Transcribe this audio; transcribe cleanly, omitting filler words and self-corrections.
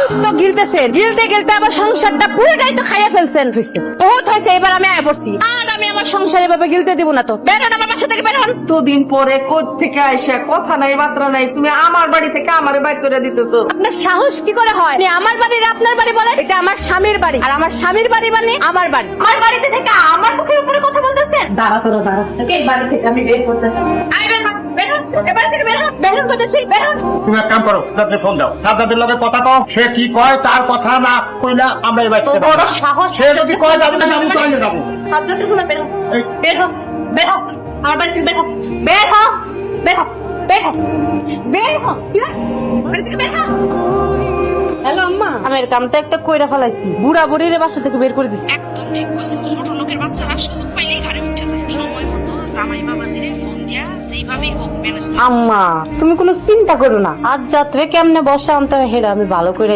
তো গিলতেছেন, গিলতে গিলতে আবার সংসারটা পুরোটাই তো খাইয়া ফেলছেন। বহুত হয়েছে, এবার আমি আয় পড়ছি, আর আমি আমার সংসার এভাবে গিলতে দিব না। তো বেরোন আমার বাসা থেকে, বেরোন। দুদিন পরে কোথ থেকে আইসা কথা নাই মাত্রা নাই, তুমি আমার বাড়ি থেকে আমারে বাইর করে দিতেছো। আপনার সাহস কি করে হয় আপনি আমার বাড়ির আপনার বাড়ি বলেন? এটা আমার স্বামীর বাড়ি, আর আমার স্বামীর বাড়ি মানে আমার বাড়ি। আমার বাড়িতে থেকে আমার মুখের উপরে কথা বলতেছেন? দাঁড়া তোরা দাঁড়া, এই বাড়ি থেকে আমি বের করতেছি। আয় বের হ, বের হ, এ বাড়ি থেকে বের হ, বের হ করতেছি, বের হ। তুমি এক কাম করো, সাজ্জাদকে ফোন দাও, সাজ্জাদের লগে কথা কও, সে কি কয় তার কথা না কইলা আমরা এই বাড়িতে বড় সাহস। সে যদি কয় যাবে না আমি চলে যাবো। সাজ্জাদ তুমি বের হ, বের হ, বের হ, আমার বাড়ি থেকে বের হ, বের হ, বের হ, বের হ, বের হ, কি হলো? বাড়ি থেকে বের হ। হ্যালো আম্মা, আমি কামটা একটা কইরা ফেলাইছি, বুড়া বুড়ির বাসা থেকে বের করে দিচ্ছি। একদম ঠিক কইছো, ছোট লোকের বাচ্চারা সুযোগ পাইলেই ঘরে উঠে যায়। সময় মতো জামাই বাবাজিরে ফোন দিয়া যেভাবেই হোক ম্যানেজ আম্মা তুমি কোনো চিন্তা করো না, আজ রাত্রে কেমনে বসা আনতে হয় হেরা আমি ভালো করে